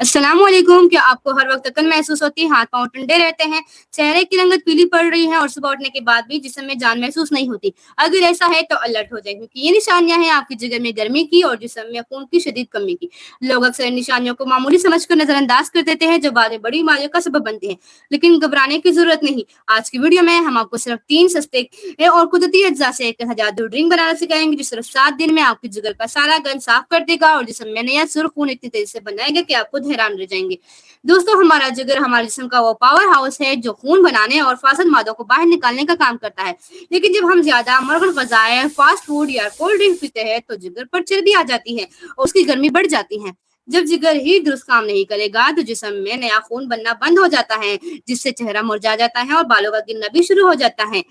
अस्सलाम वालेकुम। क्या आपको हर वक्त थकन महसूस होती है, हाथ पांव ठंडे रहते हैं, चेहरे की रंगत पीली पड़ रही है और सुबह उठने के बाद भी जिस्म में जान महसूस नहीं होती? अगर ऐसा है तो अलर्ट हो जाए, क्योंकि ये निशानियां हैं आपकी जिगर में गर्मी की और जिस्म में खून की शदीद कमी की। लोग अक्सर इन निशानियों को मामूली समझकर नजरअंदाज कर देते हैं, जो बाद में बड़ी बीमारियों का सबब बनती है। लेकिन घबराने की जरूरत नहीं। आज की वीडियो में हम आपको सिर्फ 3 सस्ते और कुदरती अज्जा से एक जादू ड्रिंक बनाना सिखाएंगे, जो सिर्फ 7 दिन में आपकी जिगर का सारा गंद साफ कर देगा और जिस्म में नया सुर्ख खून इतनी तेजी से बनाएगा कि आप खुद हैरान रह जाएंगे। दोस्तों, हमारा जिगर हमारे जिस्म का वो पावर हाउस है जो खून बनाने और फासद मादों को बाहर निकालने का काम करता है। लेकिन जब हम ज्यादा मरगन ग़ज़ाएं, फास्ट फूड या कोल्ड ड्रिंक पीते हैं तो जिगर पर चर्बी आ जाती है और उसकी गर्मी बढ़ जाती है। जब जिगर ही दुरुस्त काम नहीं करेगा तो जिस्म में नया खून बनना बंद हो जाता है, जिससे चेहरा मुरझा जाता है और बालों का गिरना भी शुरू हो जाता है।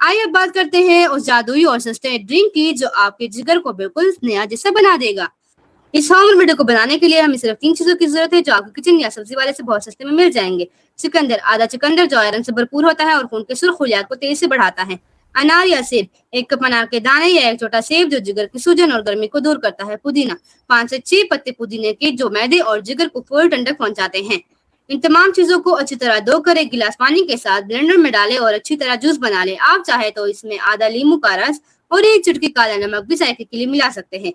आइए अब बात करते हैं उस जादुई और सस्ते ड्रिंक की, जो आपके जिगर को बिल्कुल नया जैसा बना देगा। इस होम रेमेडी को बनाने के लिए हमें सिर्फ 3 चीजों की जरूरत है, जो आपके किचन या सब्जी वाले से बहुत सस्ते में मिल जाएंगे। चुकंदर, आधा चुकंदर जो आयरन से भरपूर होता है और खून के सुर्ख खुलियात को तेजी से बढ़ाता है। अनार या सेब, 1 कप अनार के दाने या एक छोटा सेब जो जिगर की सूजन और गर्मी को दूर करता है। पुदीना, 5 से 6 पत्ते पुदीने के जो मैदे और जिगर को फूल ठंडक पहुंचाते हैं। इन तमाम चीजों को अच्छी तरह धोकर एक गिलास पानी के साथ ब्लेंडर में डालें और अच्छी तरह जूस बना लें। आप चाहे तो इसमें आधा नींबू का रस और एक चुटकी काला नमक भी जायके के लिए मिला सकते हैं।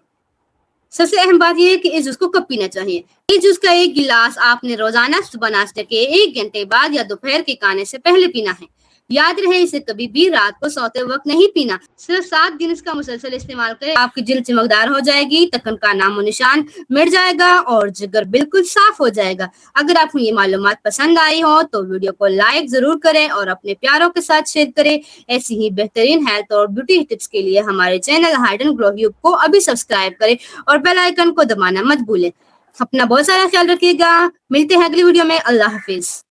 सबसे अहम बात यह है कि इस जूस को कब पीना चाहिए। इस जूस का एक गिलास आपने रोजाना सुबह नाश्ते के 1 घंटे बाद या दोपहर के खाने से पहले पीना है। याद रहे, इसे कभी भी रात को सोते वक्त नहीं पीना। सिर्फ 7 दिन इसका मुसलसल इस्तेमाल करें, आपकी जिल्द चमकदार हो जाएगी, तकन का नामो निशान मिट जाएगा और जिगर बिल्कुल साफ हो जाएगा। अगर आपको ये मालूमात पसंद आई हो तो वीडियो को लाइक जरूर करें और अपने प्यारों के साथ शेयर करें। ऐसी ही बेहतरीन हेल्थ और ब्यूटी टिप्स के लिए हमारे चैनल हाइड एंड ग्लो ह्यूब को अभी सब्सक्राइब करें और बेल आइकन को दबाना मत भूलें। अपना बहुत सारा ख्याल रखिएगा। मिलते हैं अगली वीडियो में। अल्लाह हाफिज।